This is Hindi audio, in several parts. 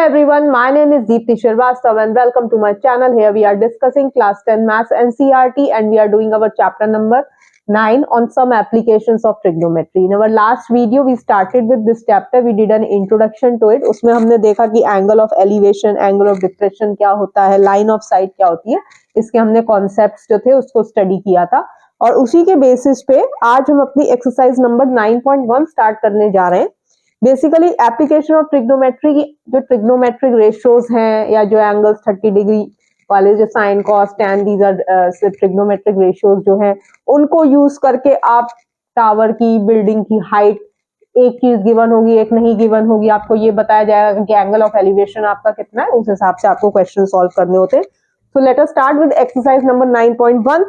everyone, my name is Deepti Shrivastava and welcome to my channel. Here we are discussing class 10 maths NCERT and we are doing our chapter number 9 on some applications of trigonometry. In our last video we started with this chapter, we did an introduction to it. उसमें हमने देखा कि angle of elevation, angle of depression क्या होता है, line of sight क्या होती है, इसके हमने concepts जो थे उसको study किया था और उसी के basis पे आज हम अपनी exercise number 9.1 start करने जा रहे हैं. बेसिकली एप्लीकेशन ऑफ ट्रिग्नोमेट्री की जो ट्रिग्नोमेट्रिक रेशियोज हैं या जो एंगल्स 30 डिग्री वाले जो sine cos tan these are trigonometric ratios जो हैं उनको यूज करके आप टावर की बिल्डिंग की हाइट एक चीज गिवन होगी एक नहीं गिवन होगी आपको ये बताया जाएगा कि एंगल ऑफ एलिवेशन आपका कितना है उस हिसाब से आपको क्वेश्चन सॉल्व करने होते हैं. So let us start with exercise number 9.1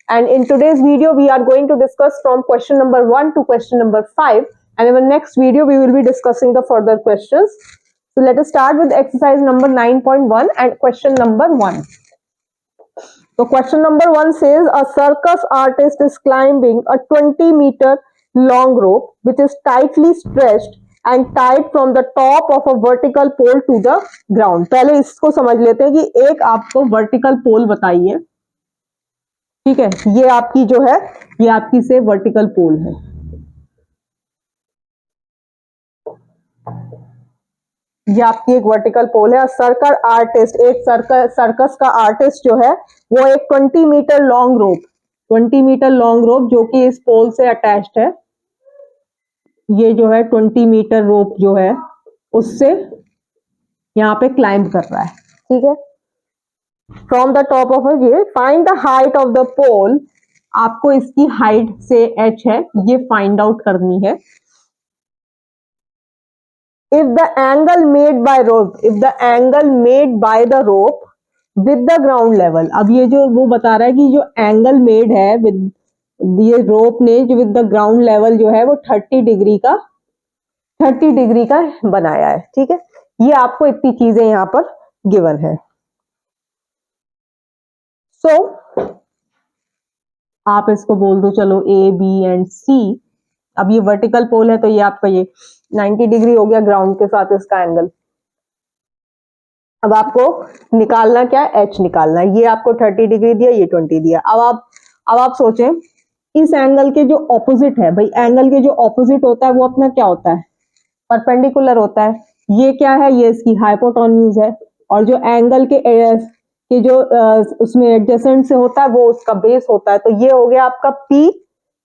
and in today's video we are going to discuss from question number 1 to question number 5. And in the next video, we will be discussing the further questions. So let us start with exercise number 9.1 and question number 1. So question number 1 says, a circus artist is climbing a 20-meter long rope which is tightly stretched and tied from the top of a vertical pole to the ground. पहले इसको समझ लेते हैं कि एक आपको vertical pole बताइए. ठीक है, ये आपकी जो है, ये आपकी से vertical pole है. ये आपकी एक वर्टिकल पोल है. सर्कल आर्टिस्ट, एक सर्कस का आर्टिस्ट जो है वो एक 20 मीटर लॉन्ग रोप जो कि इस पोल से अटैच्ड है. ये जो है 20 मीटर रोप जो है उससे यहाँ पे क्लाइंब कर रहा है. ठीक है, फ्रॉम द टॉप ऑफ ये find the height of the pole. आपको इसकी हाइट से h है ये फाइंड आउट करनी है. If the angle made by the rope with the ground level, अब ये जो वो बता रहा है कि जो एंगल मेड है विद ये रोप ने जो विद द ग्राउंड लेवल जो है वो 30 डिग्री का बनाया है. ठीक है, ये आपको इतनी चीजें यहाँ पर गिवन है. सो आप इसको बोल दो चलो A, B एंड C. अब ये वर्टिकल पोल है तो ये आपका ये 90 डिग्री हो गया ग्राउंड के साथ इसका एंगल. अब आपको निकालना क्या है, h निकालना है. ये आपको 30 डिग्री दिया, ये 20 दिया. अब आप सोचें इस एंगल के जो ऑपोजिट है, भाई एंगल के जो ऑपोजिट होता है वो अपना क्या होता है, परपेंडिकुलर होता है. ये क्या है, ये इसकी हाइपोटेन्यूज है और जो एंगल के जो उसमें एडजेसेंट से होता है वो उसका बेस होता है. तो ये हो गया आपका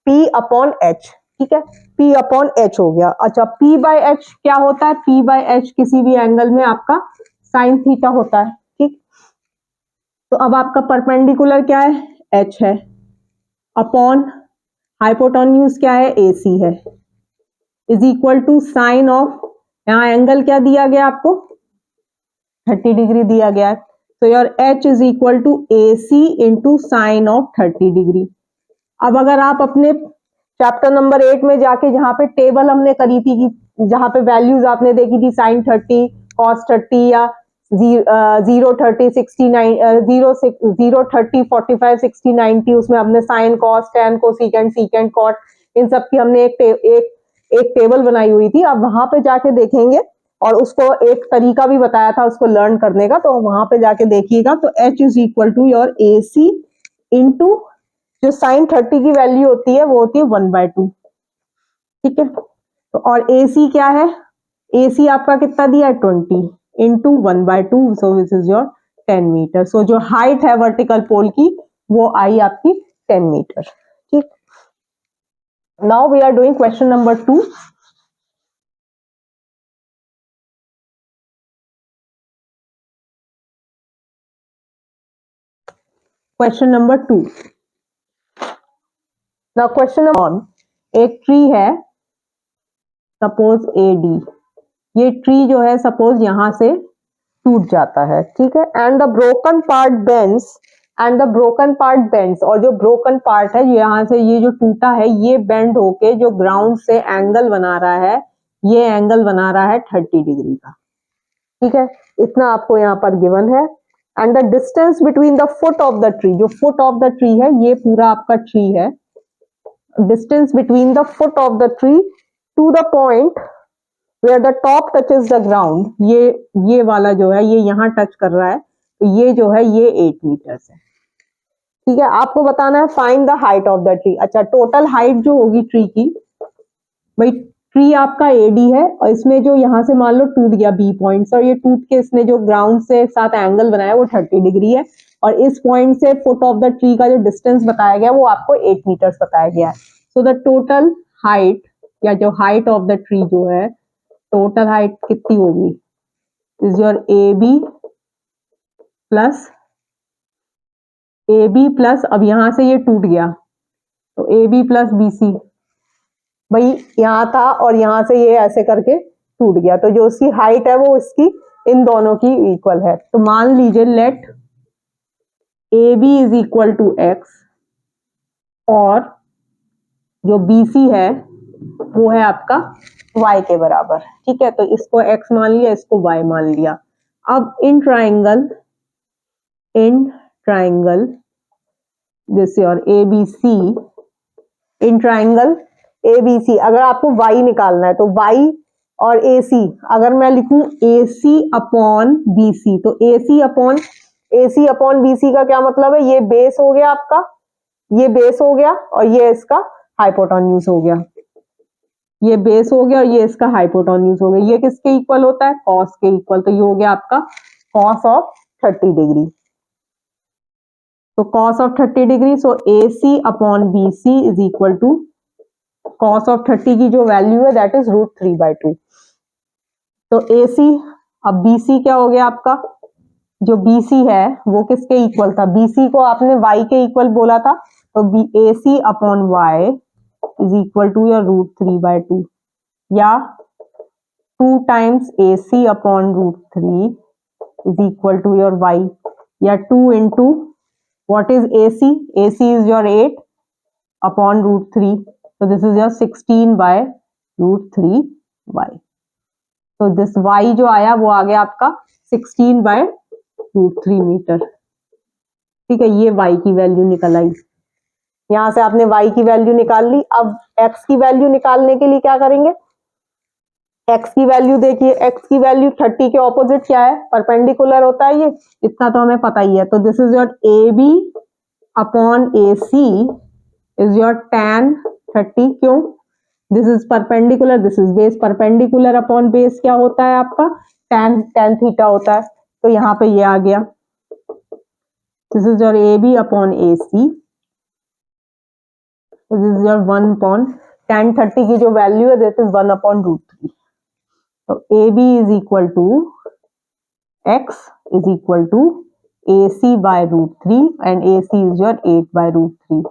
P अपॉन H. ठीक है, P अपॉन H हो गया. अच्छा, P बाय H क्या होता है, P बाय H किसी भी एंगल में आपका साइन थीटा होता है. ठीक, तो अब आपका परपेंडिकुलर क्या है, H है, अपॉन हाइपोटेन्यूज क्या है, AC है, is equal to sine of, यहाँ एंगल क्या दिया गया आपको 30 डिग्री दिया गया है. तो your H is equal to AC into sine of 30 degree. अब अगर आप अपने चैप्टर नंबर 8 में जाके जहां पे टेबल हमने करी थी कि जहां पे वैल्यूज आपने देखी थी साइन 30, कॉस 30 या 0 30 69 0 30 45 60 90, उसमें हमने साइन कॉस टैन को सीकेंड कॉट इन सब की हमने एक टेबल बनाई हुई थी. अब वहां पे जाके देखेंगे और उसको एक तरीका भी बताया था उसको लर्न करने का, तो वहां पे जाके देखिएगा. तो H is equal to your AC into जो साइन 30 की वैल्यू होती है वो होती है 1/2. ठीक है, तो और AC क्या है, AC आपका कितना दिया है 20 into 1/2. So this is your 10 metre. So जो हाइट है वर्टिकल पोल की वो आई आपकी 10 मीटर. ठीक, now we are doing question number 2. Question number 2. Now question on, एक ट्री है सपोज AD. ये ट्री जो है सपोज यहां से टूट जाता है. ठीक है, and the broken part bends और जो ब्रोकन पार्ट है यहां से ये जो टूटा है ये बेंड होके जो ग्राउंड से एंगल बना रहा है, ये एंगल बना रहा है 30 डिग्री का. ठीक है, इतना आपको यहाँ पर गिवन है. And the distance between the foot of the tree, जो फुट ऑफ द ट्री है ये पूरा आपका ट्री है. Distance between the foot of the tree to the point where the top touches the ground, ये वाला जो है ये यहाँ टच कर रहा है, तो ये जो है ये 8 मीटर्स है। ठीक है, आपको बताना है find the height of the tree. अच्छा, टोटल हाइट जो होगी ट्री की, भाई ट्री आपका एडी है और इसमें जो यहाँ से मान लो टूट गया बी पॉइंट, और ये टूट के इसने जो ग्राउंड से साथ एंगल बनाया वो 30 डिग्री है, और इस पॉइंट से फुट ऑफ द ट्री का जो डिस्टेंस बताया गया वो आपको 8 मीटर्स बताया गया है। सो द टोटल हाइट या जो हाइट ऑफ द ट्री जो है, टोटल हाइट कितनी होगी, is your A B plus अब यहां से ये टूट गया तो A B plus B C, भाई यहाँ था और यहाँ से ये ऐसे करके टूट गया, तो जो उसकी हाइट है वो इसकी इन दोनों की इक्वल है। तो मान लीजिए let A B is equal to x और जो बी सी है वो है आपका y के बराबर। ठीक है, तो इसको x मान लिया, इसको y मान लिया। अब in triangle this your A B C, in triangle A B C अगर आपको y निकालना है तो y और ए सी, अगर मैं लिखूं ए सी अपॉन बी सी, तो ए सी अपॉन बी सी का क्या मतलब है, ये बेस हो गया आपका, ये बेस हो गया और ये इसका हाइपोटेन्यूज हो गया, ये बेस हो गया और ये इसका हाइपोटेन्यूज हो गया। ये किसके इक्वल होता है, कॉस के इक्वल, तो ये हो गया आपका कॉस ऑफ 30 डिग्री। तो cos of 30 degree, so A C upon B C is equal to cos of 30 की जो वैल्यू है दैट इज √3/2। तो ए सी, अब बी सी क्या हो गया आपका, जो बी सी है वो किसके इक्वल था, बी सी को आपने y के इक्वल बोला था, तो B A C upon y is equal to your √3/2 या 2 times AC upon √3 is equal to your y, या 2 into what is AC? AC is your 8 upon √3, so this is your 16/√3y. तो दिस y जो आया वो आ गया आपका 16/√3 मीटर। ठीक है, ये y की वैल्यू निकल आई। यहां से आपने y की वैल्यू निकाल ली। अब x की वैल्यू निकालने के लिए क्या करेंगे, x की वैल्यू देखिए, x की वैल्यू 30 के ऑपोजिट क्या है, परपेंडिकुलर होता है, ये इतना तो हमें पता ही है। तो this is your A B upon A C is your tan 30, क्यों, this is perpendicular, this is base, perpendicular upon base क्या होता है आपका, tan थीटा होता है, तो यहाँ पे ये आ गया, this is your A B upon A C, this is your 1 upon tan 30 की जो वैल्यू है दिस इज 1 अपॉन √3। तो A B is equal to x is equal to A C by √3 and A C is your 8/√3।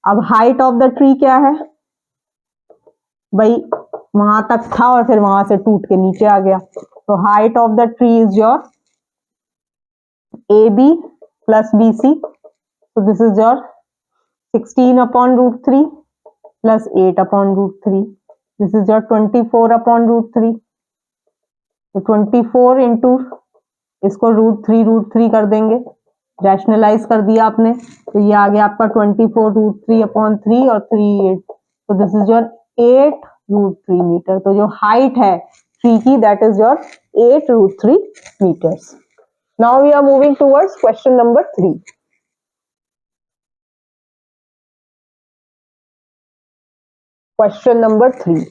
अब हाइट ऑफ द ट्री क्या है, भाई वहां तक था और फिर वहां से टूट के नीचे आ गया, तो height of the tree is your A B plus B C, तो this is your 16 upon √3 plus 8 upon √3, this is your 24 upon √3, तो 24 इंटू इसको √3 कर देंगे, रैशनलाइज कर दिया आपने, तो ये आ गया आपका 24 √3 अपॉन 3 और 3 8, तो दिस इज योर 8√3 मीटर। तो जो हाइट है ट्री की that is your 8√3 metres. Now we are moving towards question number 3। Question number 3,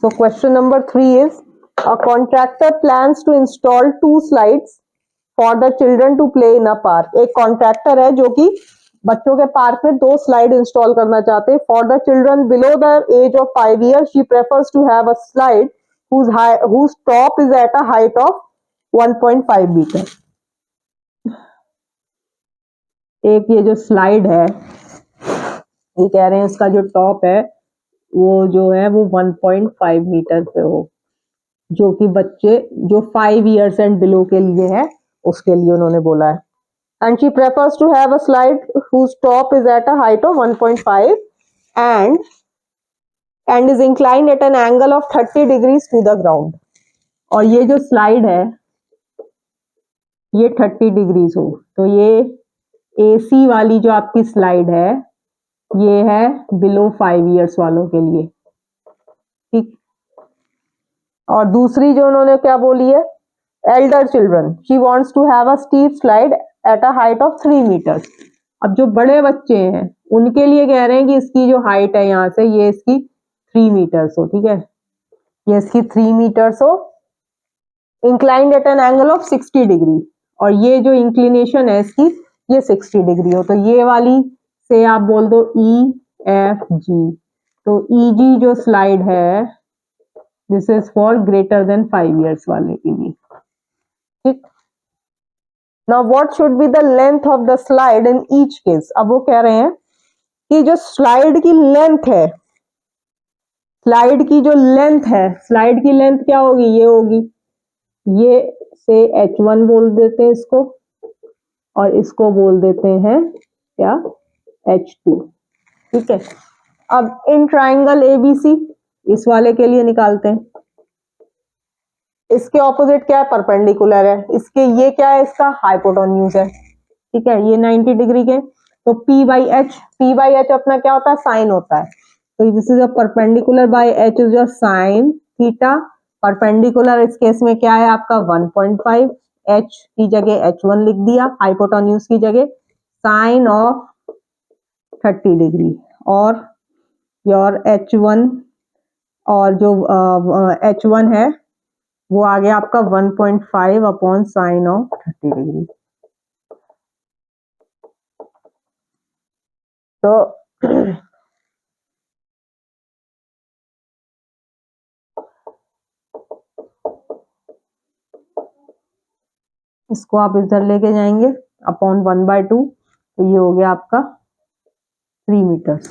so question number 3 is a contractor plans to install 2 slides for the children to play in a park। एक कॉन्ट्रैक्टर है जो कि बच्चों के पार्क में 2 स्लाइड इंस्टॉल करना चाहते हैं। For the children below the age of 5 years she prefers to have a slide whose top is at a height of 1.5 metre. एक ये जो स्लाइड है ये कह रहे हैं इसका जो टॉप है वो जो है वो 1.5 मीटर पे हो, जो कि बच्चे जो 5 years एंड बिलो के लिए है उसके लिए उन्होंने बोला है। And she prefers to have a slide whose top is at a height of 1.5 and is inclined at an angle of 30 degrees to the ground। और ये जो स्लाइड है ये 30 डिग्रीज हो, तो ये AC वाली जो आपकी स्लाइड है ये है बिलो 5 इयर्स वालों के लिए, ठीक। और दूसरी जो उन्होंने क्या बोली है, elder children, she wants to have a steep slide at a height of 3 metres. अब जो बड़े बच्चे हैं उनके लिए कह रहे हैं कि इसकी जो हाइट है यहाँ से ये इसकी 3 मीटर्स हो, ठीक है, ये इसकी 3 मीटर्स हो, inclined at an angle of 60 degree, और ये जो इंक्लिनेशन है इसकी ये 60 डिग्री हो। तो ये वाली से आप बोल दो EFG। तो EG जो स्लाइड है this is for greater than 5 years वाले के लिए, ठीक। Now what should be the length of the slide in each case. अब वो कह रहे हैं कि जो स्लाइड की लेंथ है, स्लाइड की जो लेंथ है, स्लाइड की लेंथ क्या होगी, ये होगी, ये से H1 बोल देते हैं इसको, और इसको बोल देते हैं क्या, H2, ठीक है। अब इन ट्राइंगल ABC इस वाले के लिए निकालते हैं, इसके ऑपोजिट क्या है, परपेंडिकुलर है, इसके ये क्या है, इसका हाइपोटेन्यूज है, ठीक है, ये 90 डिग्री के। तो P/H अपना क्या होता है, साइन होता है। तो this is a perpendicular by H is your sine theta. Perpendicular इस केस में क्या है आपका 1.5, H की जगह H1 लिख दिया, हाइपोटेन्यूज की जगह साइन ऑफ 30 डिग्री, और योर H1 और जो H1 है वो आ गया आपका 1.5 अपॉन साइन ऑफ 30 डिग्री। तो इसको आप इधर लेके जाएंगे अपॉन 1/2, तो ये हो गया आपका 3 मीटर्स,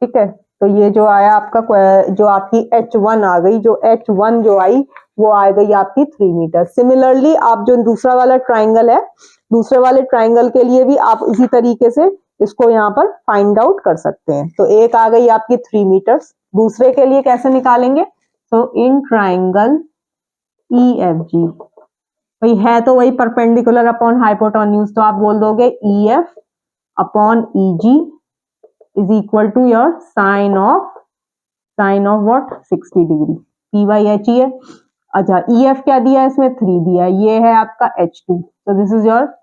ठीक है। तो ये जो आया आपका, जो आपकी H1 आ गई, जो H1 जो आई वो आ गई आपकी 3 मीटर। सिमिलरली आप जो दूसरा वाला ट्राइंगल है, दूसरे वाले ट्राइंगल के लिए भी आप इसी तरीके से इसको यहाँ पर फाइंड आउट कर सकते हैं। तो एक आ गई आपकी 3 मीटर्स, दूसरे के लिए कैसे निकालेंगे, तो इन ट्राइंगल EFG, वही है तो वही परपेंडिकुलर अपॉन हाइपोटेन्यूज, तो आप बोल दोगे EF upon EG is equal to your sine of what 60 degree, P/H ही है। अच्छा EF क्या दिया है इसमें, 3 दिया है, ये है आपका H2। तो this is your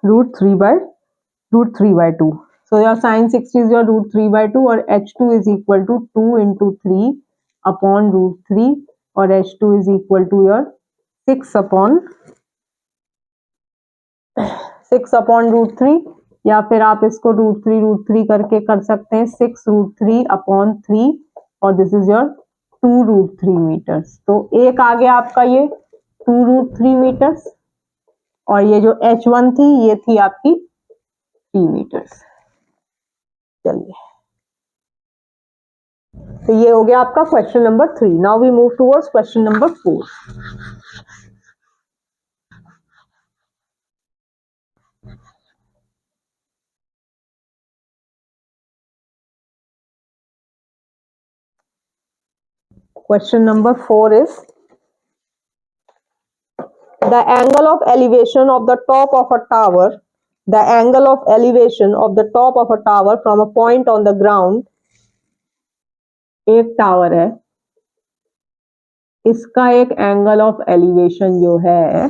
root 3/2। So your sin 60 is your √3/2, और H2 is equal to 2 into 3 upon √3, और H2 is equal to your 6 upon √3, या फिर आप इसको √3 करके कर सकते हैं, 6√3 upon 3, और दिस इज योर 2√3 मीटर्स। तो एक आ गया आपका ये 2√3 मीटर्स, और ये जो H1 थी ये थी आपकी 3 मीटर्स। चलिए, तो ये हो गया आपका question number 3। Now we move towards question number 4। Question number 4 is the angle of elevation of the top of a tower. The angle of elevation of the top of a tower from a point on the ground. एक टावर है, इसका एक एंगल ऑफ एलिवेशन जो है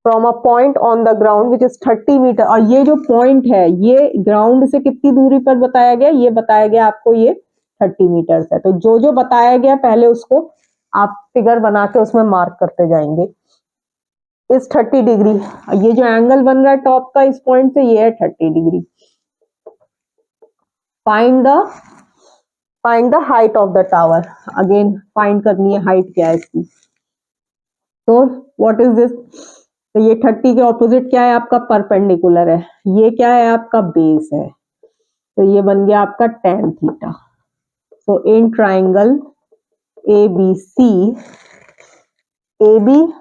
from a point on the ground which is 30 metre, और ये जो पॉइंट है ये ग्राउंड से कितनी दूरी पर बताया गया, ये बताया गया आपको ये 30 मीटर्स है। तो जो जो बताया गया पहले उसको आप फिगर बना के उसमें मार्क करते जाएंगे। इस 30 डिग्री, ये जो एंगल बन रहा है टॉप का इस पॉइंट से, ये है 30 degree. Find the height of the tower. Again find करनी है हाइट क्या है इसकी। तो व्हाट इज दिस, तो ये 30 के ऑपोजिट क्या है आपका, परपेंडिकुलर है, ये क्या है आपका बेस है, तो ये बन गया आपका tan theta. So in triangle ABC, AB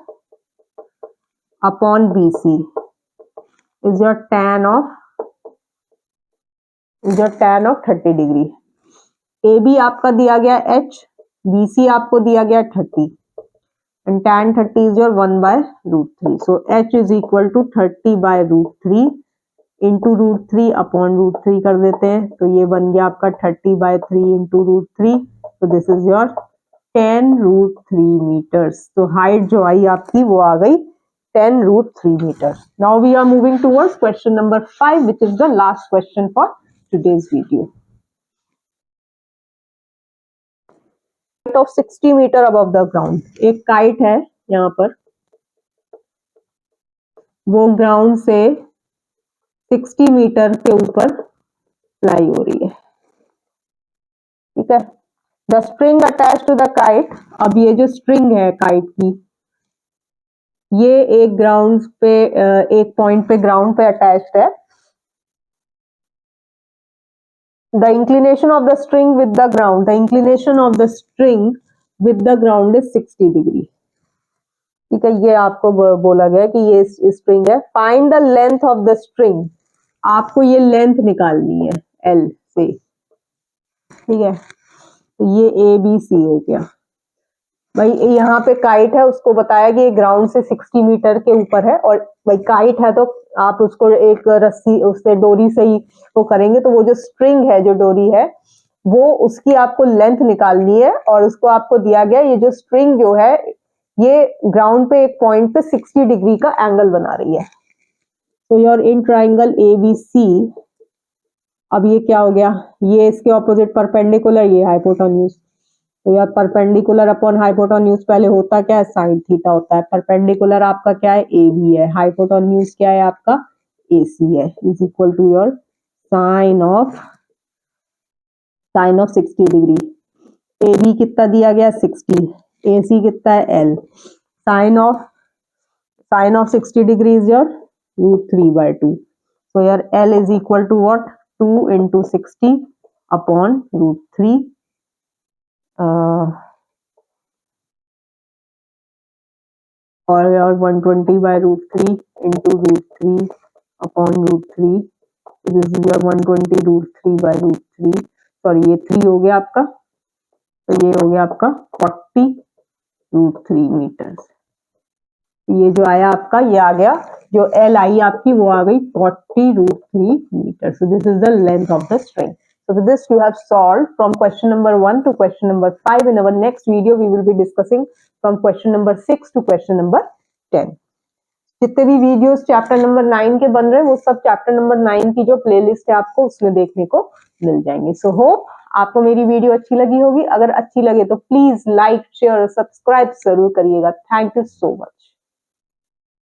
upon BC is your tan of 30 degree. AB आपका दिया गया H, BC आपको दिया गया 30, and tan 30 is your 1 by root 3. So h is equal to 30 by root 3 into root 3 upon root 3 कर देते हैं, तो ये बन गया आपका 30 by 3 into root 3. So this is your 10 root 3 meters. तो हाइट जो आई आपकी वो आ गई 10 root 3 meters. Now we are moving towards question number 5, which is the last question for today's video. Of 60 meter above the ground. एक काइट है यहाँ पर, वो ग्राउंड से 60 मीटर के ऊपर फ्लाई हो रही है, ठीक है. The string attach to the kite. अब ये जो स्ट्रिंग है काइट की, ये एक ग्राउंड पे, एक पॉइंट पे ग्राउंड पे अटैच्ड है. The inclination of the string with the ground, the inclination of the string with the ground is 60 degree. ठीक है, ये आपको बोला गया कि ये स्ट्रिंग है. Find the length of the string. आपको ये लेंथ निकालनी है एल से, ठीक है. तो ये ए बी सी हो गया भाई. यहाँ पे काइट है, उसको बताया कि ये ग्राउंड से 60 मीटर के ऊपर है, और भाई काइट है तो आप उसको एक रस्सी उससे डोरी से ही वो करेंगे, तो वो जो स्ट्रिंग है, जो डोरी है, वो उसकी आपको लेंथ निकालनी है. और उसको आपको दिया गया ये जो स्ट्रिंग जो है, ये ग्राउंड पे एक पॉइंट पे 60 डिग्री का एंगल बना रही है. तो your in triangle A B C, अब ये क्या हो गया, ये इसके ऑपोजिट परपेंडिकुलर, ये हाइपोटेन्यूज. तो यार परपेंडिकुलर अपॉन हाइपोटेन्यूज पहले होता क्या है, साइन थीटा होता है. परपेंडिकुलर आपका क्या है, ए बी है. हाइपोटेन्यूज क्या है आपका, ए सी है. Is equal to your sine of 60 degree. A B कितना दिया गया 60, ए सी कितना है L. Sine of 60 degree is your √3/2. So your L is equal to what, 2 into 60 upon √3. Or your 120 by √3 into √3 upon √3. This is your 120 √3 by √3. Sorry, ये 3 हो गया आपका, तो ये हो गया आपका 40 √3 meters. ये जो आया आपका, ये आ गया, जो एल आई आपकी वो आ गई 40 √3 meters. So this is the length of the string. So with this you have solved from question number 1 to question number 5. In our next video we will be discussing from question number 6 to question number 10. जितने भी वीडियोस चैप्टर नंबर 9 के बन रहे हैं, वो सब चैप्टर नंबर 9 की जो प्लेलिस्ट है आपको उसमें देखने को मिल जाएंगे. सो होप आपको मेरी वीडियो अच्छी लगी होगी. अगर अच्छी लगे तो प्लीज लाइक, शेयर और सब्सक्राइब जरूर करिएगा. Thank you so much.